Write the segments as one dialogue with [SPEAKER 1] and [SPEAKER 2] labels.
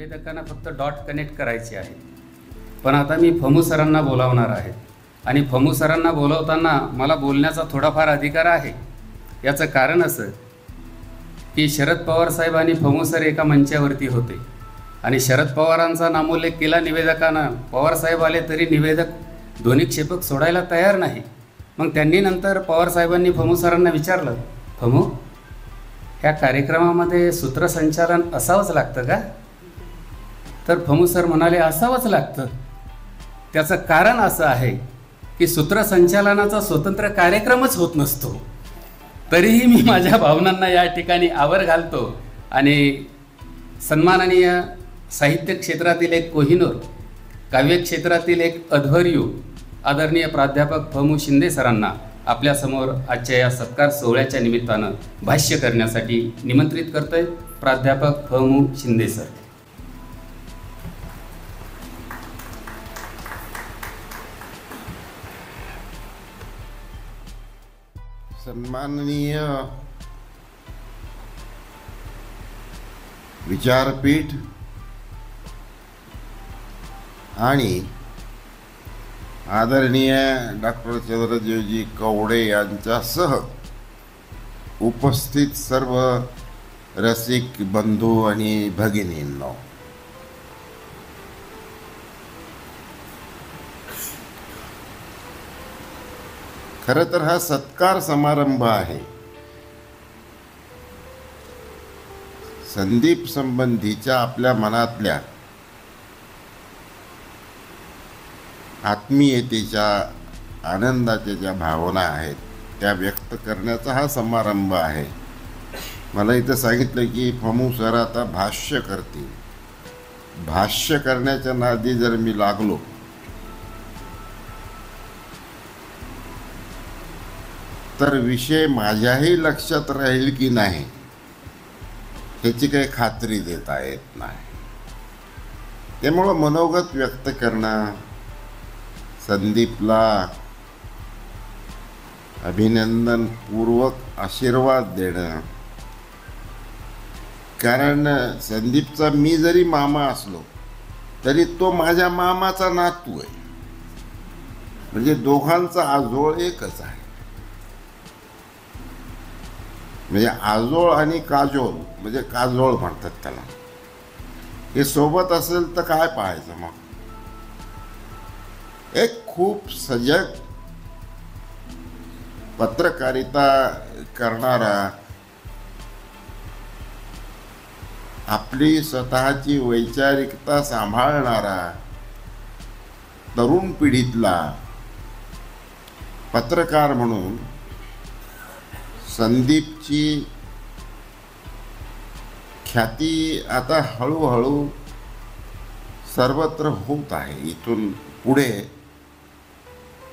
[SPEAKER 1] निवेदकांना फक्त dot connect करायचे आहे. पण आता मी फमू सरांना बोलावणार आहे आणि फमू सरांना बोलवताना मला बोलण्याचा थोडाफार अधिकार आहे. याचं कारण असं की शरद पवार साहेब आणि फमू सर एका मंचावरती होते आणि शरद पवारांचा नामोल्लेख केला निवेदकांना. पवारसाहेब आले तरी निवेदक ध्वनिक्षेपक सोडायला तयार नाही. मग त्यांनी नंतर पवारसाहेबांनी फमू सरांना विचारलं, फमू, ह्या कार्यक्रमामध्ये सूत्रसंचालन असावंच लागतं का? तर फमू सर म्हणाले, असावंच लागतं. त्याचं कारण असं आहे की सूत्रसंचालनाचा स्वतंत्र कार्यक्रमच होत नसतो. तरीही मी माझ्या भावनांना या ठिकाणी आवर घालतो आणि सन्माननीय साहित्य क्षेत्रातील एक कोहिनूर, काव्य क्षेत्रातील एक अध्वर्यू आदरणीय प्राध्यापक फमू शिंदे सरांना आपल्यासमोर आजच्या या सत्कार सोहळ्याच्या निमित्तानं भाष्य करण्यासाठी निमंत्रित करतोय. प्राध्यापक फमू शिंदे सर.
[SPEAKER 2] सन्माननीय विचारपीठ आणि आदरणीय डॉक्टर चंद्रदेवजी कवडे यांच्यासह उपस्थित सर्व रसिक बंधू आणि भगिनींनो, खरं तर हा सत्कार समारंभ आहे. संदीप संबंधीच्या आपल्या मनातल्या आत्मीयतेच्या, आनंदाच्या ज्या भावना आहेत त्या व्यक्त करण्याचा हा समारंभ आहे. मला इथं सांगितलं की फमू सर आता भाष्य करतील. भाष्य करण्याच्या नादी जर मी लागलो तर विषय माझ्याही लक्षात राहील की नाही ह्याची काही खात्री देता येत नाही. त्यामुळं मनोगत व्यक्त करणं, संदीपला अभिनंदनपूर्वक आशीर्वाद देणं, कारण संदीपचा मी जरी मामा असलो तरी तो माझ्या मामाचा नातू आहे. म्हणजे दोघांचा आजोळ एकच आहे. म्हणजे आजोळ आणि काजोळ, म्हणजे काजोळ म्हणतात त्याला, हे सोबत असेल तर काय पाहायचं. मग एक खूप सजग पत्रकारिता करणारा, आपली स्वतःची वैचारिकता सांभाळणारा तरुण पिढीतला पत्रकार म्हणून संदीपची ख्याती आता हळूहळू सर्वत्र होत आहे. इथून पुढे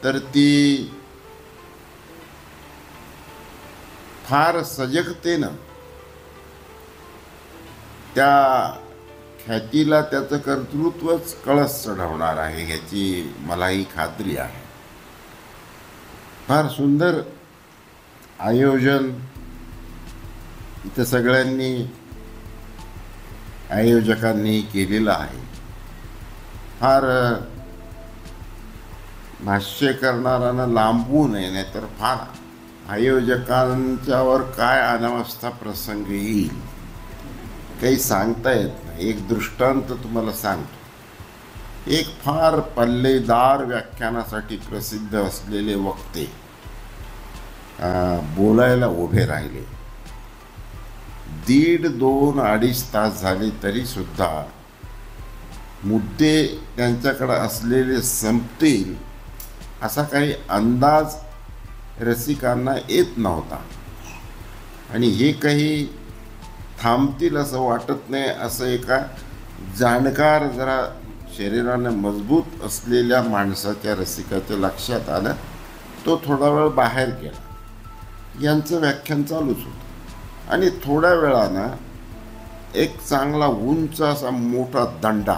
[SPEAKER 2] तर ती फार सजगतेनं त्या ख्यातीला त्याचं कर्तृत्वच कळस चढवणार आहे ह्याची मलाही खात्री आहे. फार सुंदर आयोजन इथं सगळ्यांनी, आयोजकांनी केलेलं आहे. फार भाष्य करणाऱ्यांना लांबू नये, नाहीतर फार आयोजकांच्यावर काय अनावस्था प्रसंग येईल काही सांगता येत नाही. एक दृष्टांत तुम्हाला सांगतो. एक फार पल्लेदार व्याख्यानासाठी प्रसिद्ध असलेले वक्ते बोलायला उभे राहिले. 1.5, 2, 2.5 तास झाले तरी सुद्धा मुद्दे त्यांच्याकडे असलेले संपतील असा काही अंदाज रसिकांना येत नव्हता. आणि हे काही थांबतील असं वाटत नाही, असं एका जाणकार, जरा शरीराने मजबूत असलेल्या माणसाच्या, रसिकाच्या लक्षात आलं. तो थोडा वेळ बाहेर गेला. यांचं व्याख्यान चालूच होतं आणि थोड्या वेळानं एक चांगला उंच असा मोठा दंडा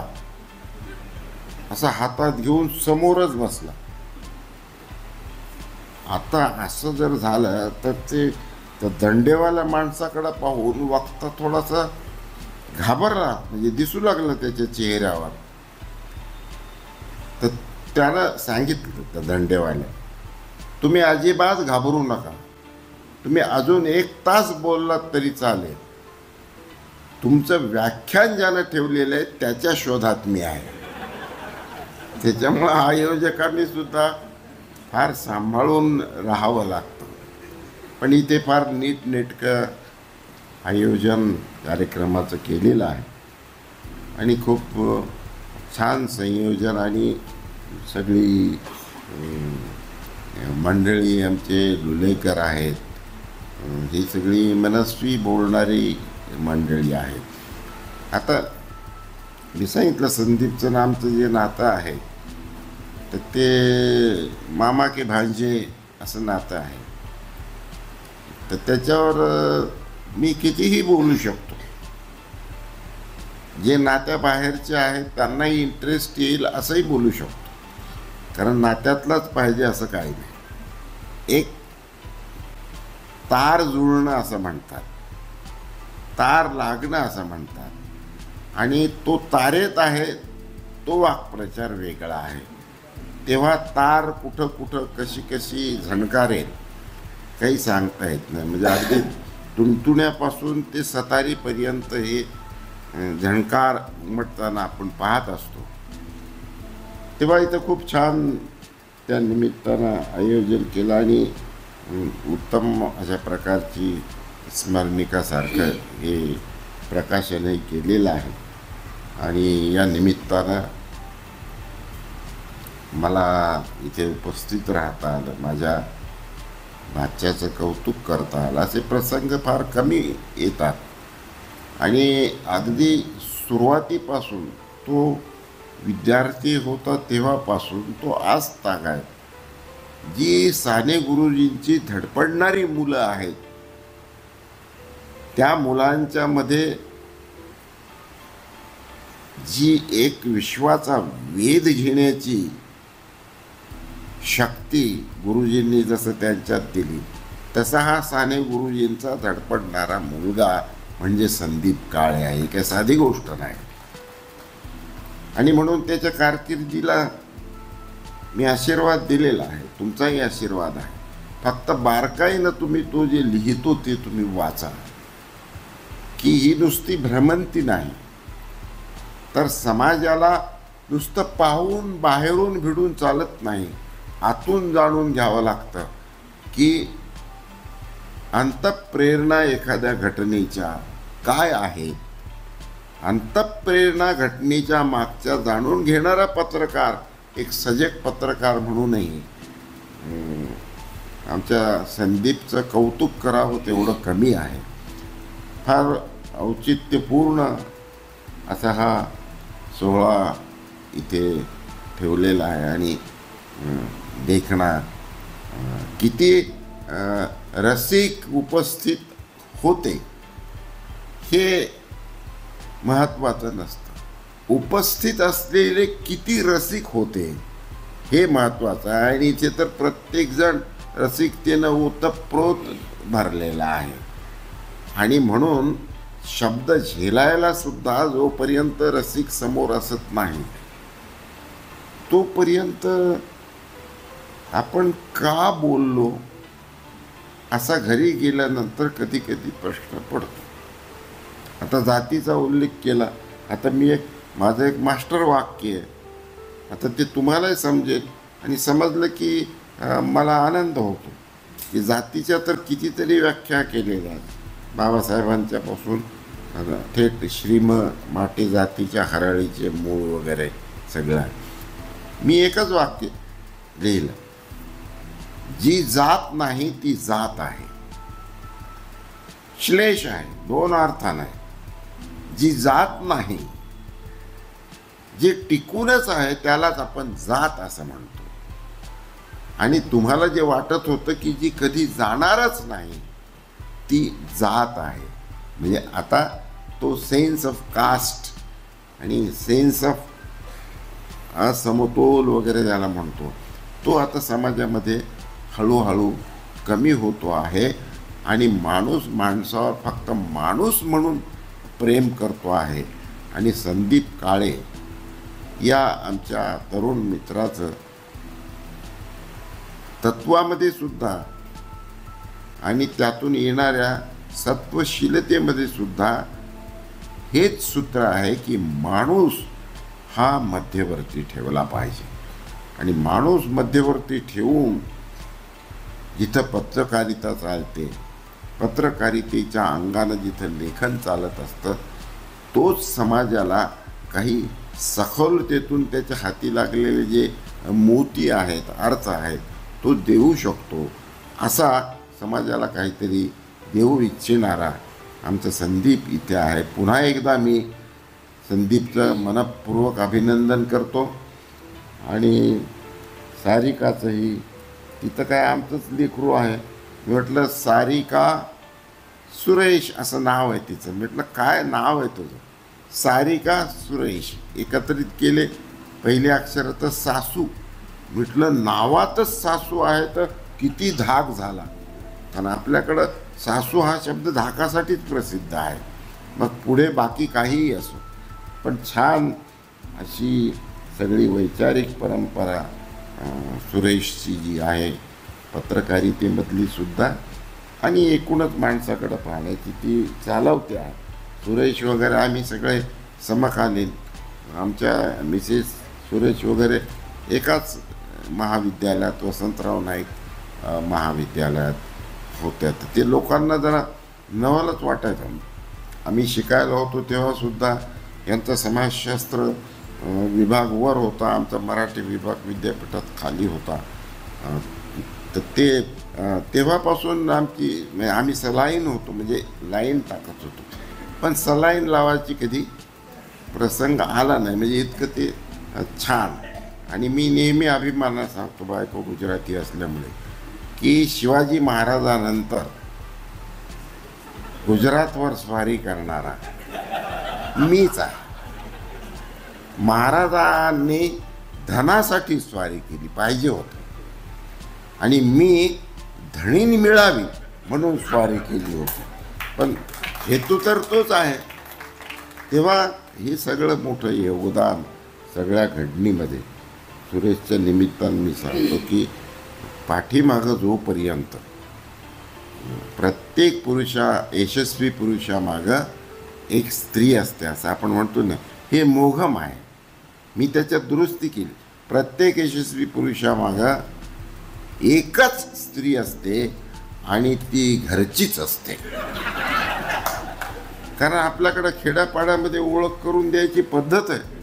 [SPEAKER 2] असा हातात घेऊन समोरच बसला. आता असं जर झालं तर ते दंडेवाल्या माणसाकडे पाहून वक्ता थोडासा घाबरला, म्हणजे दिसू लागलं त्याच्या चेहऱ्यावर. तर त्यानं सांगितलं त्या दंडेवाल्या, तुम्ही अजिबात घाबरू नका, तुम्ही अजून 1 तास बोललात तरी चालेल, तुमचं व्याख्यान ज्यानं ठेवलेलं आहे त्याच्या शोधात मी आहे. त्याच्यामुळं आयोजकांनी सुद्धा फार सांभाळून राहावं लागतं. पण इथे फार नीटनेटकं आयोजन कार्यक्रमाचं केलेलं आहे आणि खूप छान संयोजन आणि सगळी मंडळी आमचे लुलेकर आहेत, ही सगळी मनस्वी बोलणारी मंडळी आहेत. आता मी सांगितलं संदीपचं आमचं जे नातं आहे तर ते मामा के भांजे असं नातं आहे. तर त्याच्यावर मी कितीही बोलू शकतो. जे नात्याबाहेरचे आहेत त्यांनाही इंटरेस्ट येईल असंही बोलू शकतो, कारण नात्यातलाच पाहिजे असं काही नाही. एक तार जुळणं असं म्हणतात, तार लागणं असं म्हणतात, आणि तो तारेत आहे तो वाक्प्रचार वेगळा आहे. तेव्हा तार कुठं कुठं कशी कशी झणकारेल काही सांगता येत नाही. म्हणजे अगदी तुणतुण्यापासून ते सतारीपर्यंत हे झणकार उमटताना आपण पाहत असतो. तेव्हा इथं खूप छान त्या निमित्तानं आयोजन केलं आणि उत्तम अशा प्रकारची स्मरणिकासारखं हे प्रकाशनही केलेलं आहे. आणि या निमित्तानं मला इथे उपस्थित राहता आलं, माझ्या भाच्याचं कौतुक करता आलं. असे प्रसंग फार कमी येतात आणि अगदी सुरुवातीपासून तो विद्यार्थी होता तेव्हापासून तो आज तागायत जी साने गुरुजींची धडपडणारी मुलं आहेत त्या मुलांच्या मध्ये जी एक विश्वाचा वेध घेण्याची शक्ती गुरुजींनी जसं त्यांच्यात दिली तसा हा साने गुरुजींचा धडपडणारा मुलगा म्हणजे संदीप काळे आहे. काही साधी गोष्ट नाही. आणि म्हणून त्याच्या कारकिर्दीला मी आशीर्वाद दिलेला आहे, तुमचाही आशीर्वाद आहे. फक्त बारकाईनं तुम्ही तो जे लिहितो ते तुम्ही वाचा, की ही नुसती भ्रमंती नाही, तर समाजाला नुसतं पाहून बाहेरून भिडून चालत नाही, आतून जाणून घ्यावं लागतं की अंतःप्रेरणा एखाद्या घटनेच्या काय आहे. अंतःप्रेरणा घटनेच्या मागच्या जाणून घेणारा पत्रकार एक सजग पत्रकार म्हणूनही आमच्या संदीपचं कौतुक करावं तेवढं कमी आहे. फार औचित्यपूर्ण असा हा सोहळा इथे ठेवलेला आहे आणि देखणा किती रसिक उपस्थित होते हे महत्त्वाचं नसतं, उपस्थित असलेले किती रसिक होते हे महत्त्वाचं आहे. आणि इथे तर प्रत्येकजण रसिकतेनं ओतप्रोत भरलेला आहे. आणि म्हणून शब्द झेलायला सुद्धा जोपर्यंत रसिक समोर असत नाही तोपर्यंत आपण का बोललो असा घरी गेल्यानंतर कधी कधी प्रश्न पडतो. आता जातीचा उल्लेख केला, आता मी माझं एक मास्टर वाक्य आहे, आता ते तुम्हालाही समजेल आणि समजलं की मला आनंद होतो की जातीच्या तर कितीतरी व्याख्या केलेल्या आहेत. बाबासाहेबांच्यापासून थेट श्रीम माटे जातीच्या हराळीचे मूळ वगैरे सगळं. मी एकच वाक्य लिहिलं, जी जात नाही ती जात आहे. श्लेष आहे, 2 अर्थानं आहे. जी जात नाही, जे टिकूनच आहे त्यालाच आपण जात असं म्हणतो. आणि तुम्हाला जे वाटत होतं की जी कधी जाणारच नाही ती जात आहे. म्हणजे आता तो सेन्स ऑफ कास्ट आणि सेन्स ऑफ असमतोल वगैरे ज्याला म्हणतो तो आता समाजामध्ये हळूहळू कमी होतो आहे. आणि माणूस माणसावर फक्त माणूस म्हणून प्रेम करतो आहे. आणि संदीप काळे या आमच्या तरुण मित्राचं तत्वामध्ये सुद्धा आणि त्यातून येणाऱ्या सत्वशीलतेमध्ये सुद्धा हेच सूत्र आहे की माणूस हा मध्यवर्ती ठेवला पाहिजे. आणि माणूस मध्यवर्ती ठेवून जिथं पत्रकारिता चालते, पत्रकारितेच्या अंगानं जिथं लेखन चालत असतं, तोच समाजाला काही सखोलतेतून त्याच्या हाती लागलेले जे मोती आहेत, अर्थ आहेत, तो देऊ शकतो. असा समाजाला काहीतरी देऊ इच्छिणारा आमचा संदीप इथे आहे. पुन्हा एकदा मी संदीपचं मनपूर्वक अभिनंदन करतो. आणि सारिकाचंही, तिथं काय आमचंच लेकरू आहे. मी म्हटलं सारिका सुरेश असं नाव आहे तिचं. म्हटलं काय नाव आहे तुझं? सारिका सुरेश एकत्रित केले, पहिले अक्षर तर सासू. म्हटलं नावातच सासू आहे तर किती धाक झाला. कारण आपल्याकडं सासू हा शब्द धाकासाठीच प्रसिद्ध आहे. मग पुढे बाकी काहीही असो, पण छान अशी सगळी वैचारिक परंपरा सुरेशची जी आहे, पत्रकारितेमधली सुद्धा आणि एकूणच माणसाकडं पाहण्याची, ती चालवते आहे. सुरेश वगैरे आम्ही सगळे समकालीन, आमच्या मिसेस सुरेश वगैरे एकाच महाविद्यालयात, वसंतराव नाईक महाविद्यालयात होत्या. तर ते लोकांना जरा नवलच वाटायचं. आम्ही शिकायला होतो तेव्हासुद्धा यांचा समाजशास्त्र विभाग वर होता, आमचा मराठी विभाग विद्यापीठात खाली होता. तर ते तेव्हापासून आम्ही सलाईन होतो, म्हणजे लाईन टाकत होतो. पण सलाईन लावायची कधी प्रसंग आला नाही, म्हणजे इतकं ते छान. आणि मी नेहमी अभिमानाने सांगतो, बायको गुजराती असल्यामुळे, की शिवाजी महाराजानंतर गुजरातवर स्वारी करणारा मीच आहे. महाराजांनी धनासाठी स्वारी केली पाहिजे होती आणि मी धणीने मिळावी म्हणून स्वारी केली होती, पण हेतू तर तोच आहे. तेव्हा हे सगळं मोठं योगदान सगळ्या घडणीमध्ये सुरेशच्या निमित्तानं मी सांगतो की पाठीमागं जोपर्यंत प्रत्येक यशस्वी पुरुषामागं एक स्त्री असते, असं आपण म्हणतो ना, हे मोघम आहे. मी त्याच्यात दुरुस्ती केली. प्रत्येक यशस्वी पुरुषामागं एकच स्त्री असते आणि ती घरचीच असते. कारण आपल्याकडं खेड्यापाड्यामध्ये ओळख करून द्यायची पद्धत आहे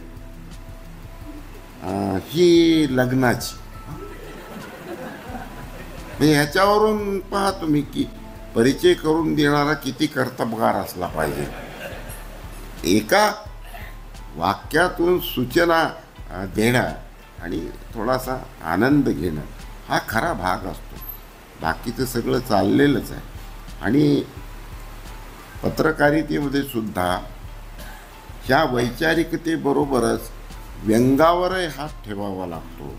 [SPEAKER 2] ही लग्नाची. म्हणजे ह्याच्यावरून पहा तुम्ही की परिचय करून देणारा किती कर्तबगार असला पाहिजे. एका वाक्यातून सूचना देणं आणि थोडासा आनंद घेणं हा खरा भाग असतो. बाकीचं सगळं चाललेलंच आहे. आणि पत्रकारितेमध्ये सुद्धा ह्या वैचारिकतेबरोबरच व्यंगावरही हात ठेवावा लागतो.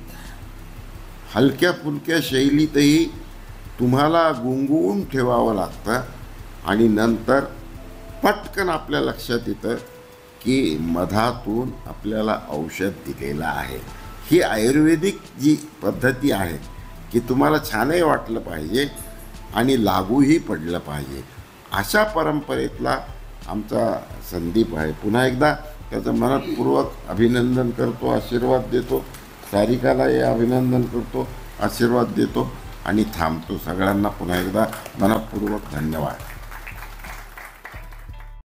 [SPEAKER 2] हलक्या फुलक्या शैलीतही तुम्हाला गुंगवून ठेवावं लागतं आणि नंतर पटकन आपल्या लक्षात येतं की मधातून आपल्याला औषध दिलेलं आहे. ही आयुर्वेदिक जी पद्धती आहे की तुम्हाला छानही वाटलं पाहिजे आणि लागूही पडलं पाहिजे. अशा परंपरेतला आमचा संदीप आहे. पुन्हा एकदा त्याचं मनपूर्वक अभिनंदन करतो, आशीर्वाद देतो. सारिकालाही अभिनंदन करतो, आशीर्वाद देतो आणि थांबतो. सगळ्यांना पुन्हा एकदा मनपूर्वक धन्यवाद.